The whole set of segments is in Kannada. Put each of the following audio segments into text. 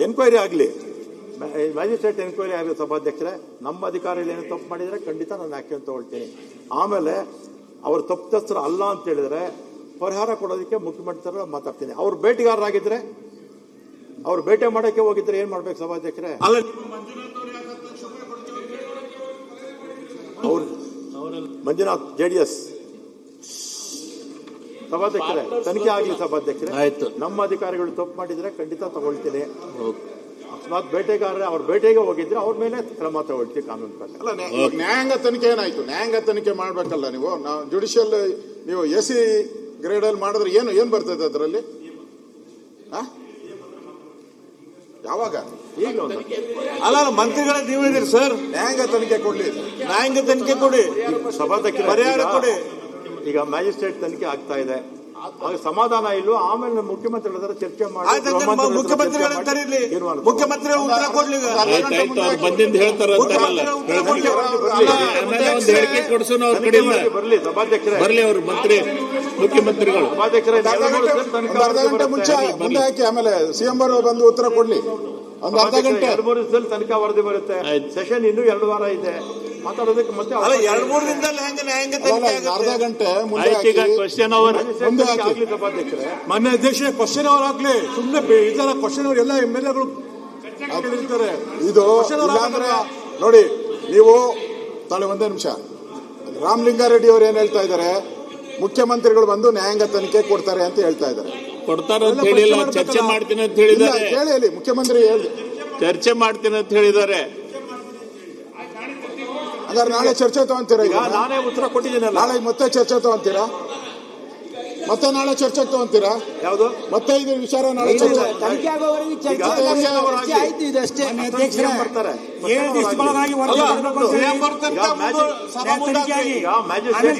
ಎನ್ಕ್ವೈರಿ ಆಗಲಿ, ಮ್ಯಾಜಿಸ್ಟ್ರೇಟ್ ಎನ್ಕ್ವೈರಿ ಆಗಲಿ ಸಭಾಧ್ಯಕ್ಷರೇ. ನಮ್ಮ ಅಧಿಕಾರಿಗಳು ಏನು ತಪ್ಪು ಮಾಡಿದರೆ ಖಂಡಿತ ನಾನು ಆಕ್ಷನ್ ತಗೊಳ್ತೀನಿ. ಆಮೇಲೆ ಅವರು ತಪ್ಪಿತಸ್ಥರು ಅಲ್ಲ ಅಂತ ಹೇಳಿದ್ರೆ ಪರಿಹಾರ ಕೊಡೋದಕ್ಕೆ ಮುಖ್ಯಮಂತ್ರಿಗಳು ಮಾತಾಡ್ತೀನಿ. ಅವ್ರು ಬೇಟೆಗಾರರಾಗಿದ್ರೆ, ಅವ್ರು ಬೇಟೆ ಮಾಡೋಕ್ಕೆ ಹೋಗಿದ್ರೆ ಏನ್ ಮಾಡ್ಬೇಕು ಸಭಾಧ್ಯಕ್ಷರೇ? ಅವ್ರು ಮಂಜುನಾಥ್ JDS ಸಭಾಧ್ಯಕ್ಷರೇ, ತನಿಖೆ ಆಗಲಿ ಸಭಾಧ್ಯಕ್ಷರೇ. ಆಯ್ತು. ನಮ್ಮ ಅಧಿಕಾರಿಗಳು ತಪ್ಪು ಮಾಡಿದ್ರೆ ಖಂಡಿತ ತಗೊಳ್ತೀನಿ. ಅಕಸ್ಮಾತ್ ಬೇಟೆಗಾರರೇ ಅವ್ರ ಬೇಟೆಗೆ ಹೋಗಿದ್ರೆ ಅವ್ರ ಮೇಲೆ ಕ್ರಮ ತಗೊಳ್ತೀವಿ ಕಾನೂನು ಪ್ರಕಾರ. ಅಲ್ಲ, ನ್ಯಾಯಾಂಗ ತನಿಖೆ ಏನಾಯ್ತು? ನ್ಯಾಯಾಂಗ ತನಿಖೆ ಮಾಡ್ಬೇಕಲ್ಲ ನೀವು. ನಾವು ಜುಡಿಷಿಯಲ್ ನೀವು AC ಗ್ರೇಡ್ ಅಲ್ಲಿ ಮಾಡಿದ್ರೆ ಏನ್ ಬರ್ತದೆ ಅದರಲ್ಲಿ? ಯಾವಾಗ? ಅಲ್ಲ, ಮಂತ್ರಿಗಳ ನೀವು ಇದೀರಿ ಸರ್. ನ್ಯಾಯಾಂಗ ತನಿಖೆ ಕೊಡ್ಲಿ, ನ್ಯಾಯಾಂಗ ತನಿಖೆ ಕೊಡಿ, ಸಭಾಧ್ಯಕ್ಷರ ಪರಿಹಾರ ಕೊಡಿ. ಈಗ ಮ್ಯಾಜಿಸ್ಟ್ರೇಟ್ ತನಿಖೆ ಆಗ್ತಾ ಇದೆ, ಆಗ ಸಮಾಧಾನ ಇಲ್ಲೋ ಆಮೇಲೆ ಮುಖ್ಯಮಂತ್ರಿಗಳ ಹತ್ರ ಚರ್ಚೆ ಮಾಡಿ ಮುಖ್ಯಮಂತ್ರಿಗಳ ಕರೀಲಿ, ಮುಖ್ಯಮಂತ್ರಿಗಳು ಉತ್ತರ ಕೊಡ್ಲಿ. ಬಂದಿಂದ ಹೇಳ್ತಾರ ಬರ್ಲಿ ಸಭಾಧ್ಯಕ್ಷರೇ, ಬರ್ಲಿ ಅವರು ಮಂತ್ರಿ ಮುಖ್ಯಮಂತ್ರಿಗಳು. ಸಭಾಧ್ಯಕ್ಷರೇ, ಅರ್ಧ ಗಂಟೆ ಮುಂದೆ ಹಾಕಿ, ಆಮೇಲೆ CM ಅವರು ಬಂದು ಉತ್ತರ ಕೊಡ್ಲಿ. ಒಂದು ಅರ್ಧ ಗಂಟೆ 2-3 ದಿವಸದಲ್ಲಿ ತನಿಖಾ ವರದಿ ಬರುತ್ತೆ. ಸೆಷನ್ ಇನ್ನೂ 2 ವಾರ ಇದೆ ಮಾತಾಡೋದಕ್ಕೆ. ಮತ್ತೆ 2-3 ದಿನದಲ್ಲಿ ಹೆಂಗೆ ನ್ಯಾಯಾಂಗ ತನಿಖೆ? ಅರ್ಧ ಗಂಟೆ ಮುಂದೆ ಕ್ವಶನ್ ಅವರ್ ಆಗ್ಲಿ ಸಭಾಧ್ಯಕ್ಷರೇ. ಮಾನ್ಯ ಅಧ್ಯಕ್ಷ, ಕ್ವಶನ್ ಅವರ್ ಆಗ್ಲಿ. ಸುಮ್ಮನೆ ಈ ತರ ಕ್ವಶನ್ ಅವರ್ ಎಲ್ಲ MLAಗಳು ಇದು ಇಲ್ಲಾಂದ್ರೆ ನೋಡಿ, ನೀವು ತಾಳೆ ಒಂದೇ ನಿಮಿಷ. ರಾಮಲಿಂಗಾರೆಡ್ಡಿ ಅವರು ಏನ್ ಹೇಳ್ತಾ ಇದ್ದಾರೆ? ಮುಖ್ಯಮಂತ್ರಿಗಳು ಬಂದು ನ್ಯಾಯಾಂಗ ತನಿಖೆ ಕೊಡ್ತಾರೆ ಅಂತ ಹೇಳ್ತಾ ಇದ್ದಾರೆ. ಕೊಡ್ತಾರ ಅಂತ ಹೇಳಿಲ್ಲ, ಚರ್ಚೆ ಮಾಡ್ತೀನಿ ಅಂತ ಹೇಳಿದ್ದಾರೆ. ಕೇಳಿ, ಮುಖ್ಯಮಂತ್ರಿ ಹೇಳಿ ಚರ್ಚೆ ಮಾಡ್ತೀನಿ ಅಂತ ಹೇಳಿದ್ದಾರೆ. ಹಾಗಾದ್ರೆ ನಾಳೆ ಚರ್ಚೆ ತಗೊಂತೀರಾ? ಈಗ ನಾನೇ ಉತ್ತರ ಕೊಟ್ಟಿದ್ದೀನಲ್ಲ. ನಾಳೆ ಮತ್ತೆ ಚರ್ಚೆ ತಗೊಂತೀರಾ? ಮತ್ತೆ ನಾಳೆ ಚರ್ಚೆ ತಗೊಂತೀರಾ? ಯಾವುದು ಮತ್ತೆ ಇದು ವಿಚಾರ ನಾಳೆ ಚರ್ಚೆ ತನಿಖೆ ಆಗೋವರೆಗೆ ಚರ್ಚೆ ಆಯ್ತು. ಇದಷ್ಟೇ ಬರ್ತಾರೆ. 7 ದಿವಸಗಳಾಗಿ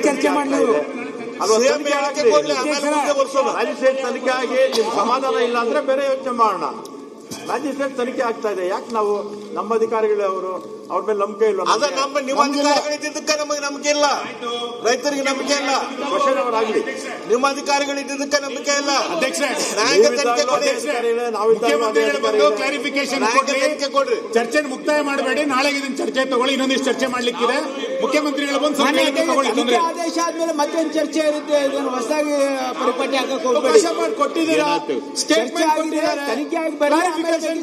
ಚರ್ಚೆ ಮಾಡಲಿ. ಮ್ಯಾಜಿಸ್ಟ್ರೇಟ್ ತನಿಖೆ ಆಗಿ ನಿಮ್ ಸಮಾಧಾನ ಇಲ್ಲ ಅಂದ್ರೆ ಬೇರೆ ಯೋಚನೆ ಮಾಡೋಣ. ಮ್ಯಾಜಿಸ್ಟ್ರೇಟ್ ತನಿಖೆ ಆಗ್ತಾ ಇದೆ, ಯಾಕೆ ನಾವು ನಮ್ಮ ಅಧಿಕಾರಿಗಳು ಅವ್ರ ಮೇಲೆ ನಂಬಿಕೆ ಇಲ್ಲ? ನಿಮ್ಮ ಅಧಿಕಾರಿಗಳಿದ್ದಕ್ಕೆ ನಮಗೆ ನಂಬಿಕೆ ಇಲ್ಲ, ರೈತರಿಗೆ ನಂಬಿಕೆ ಇಲ್ಲ. ಕ್ವಶನ್ ಅವರ್ ಆಗ್ಲಿ. ನಿಮ್ಮ ಅಧಿಕಾರಿಗಳಿದ್ದಕ್ಕೆ ನಂಬಿಕೆ ಇಲ್ಲ. ಕ್ಲಾರಿಫಿಕೇಶನ್ ಕೊಡ್ರಿ. ಚರ್ಚೆ ಮುಕ್ತಾಯ ಮಾಡಬೇಡಿ. ನಾಳೆಗೆ ಇದನ್ನ ಚರ್ಚೆ ತಗೊಳ್ಳಿ. ಇನ್ನೊಂದಿಷ್ಟು ಚರ್ಚೆ ಮಾಡ್ಲಿಕ್ಕಿದೆ. ಮುಖ್ಯಮಂತ್ರಿಗಳು ಬಂದು ಆದೇಶ ಆದ್ಮೇಲೆ ಮತ್ತೊಂದು ಚರ್ಚೆ ಇರುತ್ತೆ. ಹೊಸದಾಗಿ ಪರಿಪಾಟಿ ಹಾಕಕ್ಕೆ ಹೋಗ್ಬೇಡಿ. ಕೊಟ್ಟಿದ್ದೀರಾ, ಸ್ಟೇಟ್ಮೆಂಟ್ ಕೊಟ್ಟಿದ್ದಾರೆ, ತನಿಖೆ ಆಗಿ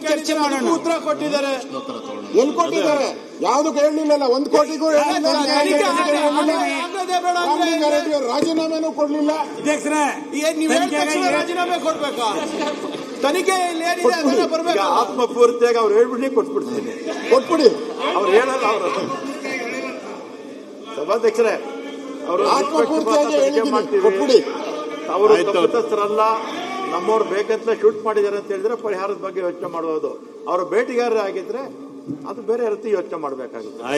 ಚರ್ಚೆ ಮಾಡೋಣ. ಉತ್ತರ ಕೊಟ್ಟಿದ್ದಾರೆ. ಎಲ್ಲಿ ಕೊಟ್ಟಿದ್ದಾರೆ? ಯಾವ್ದು ಹೇಳಲಿಲ್ಲ. 1 ಕೋಟಿಗೂ ರಾಜೀನಾಮೆನೂ ಕೊಡ್ಲಿಲ್ಲ. ರಾಜೀನಾಮೆ ಕೊಡ್ಬೇಕಾ? ತನಿಖೆ ಬರ್ಬೇಕು. ಆತ್ಮಪೂರ್ತಿಯಾಗಿ ಅವ್ರು ಹೇಳ್ಬಿಟ್ಟು ಕೊಟ್ಬಿಡ್ತೀನಿ. ಕೊಟ್ಬಿಡಿ. ಅವ್ರು ಹೇಳಲ್ಲ. ಅವರು ಸಭಾಧ್ಯಕ್ಷರೇ, ಅವರು ಕೊಟ್ಬಿಡಿ. ಅವರು ತಪ್ಪಿತಸ್ಥರಲ್ಲ, ನಮ್ಮವ್ರು ಬೇಕಂತ ಶೂಟ್ ಮಾಡಿದ್ದಾರೆ ಅಂತ ಹೇಳಿದ್ರೆ ಪರಿಹಾರದ ಬಗ್ಗೆ ಯೋಚನೆ ಮಾಡಬಹುದು. ಅವರು ಬೇಟೆಗಾರರೇ ಆಗಿದ್ರೆ ಅದು ಬೇರೆ ರೀತಿ ಯೋಚನೆ ಮಾಡಬೇಕಾಗುತ್ತೆ.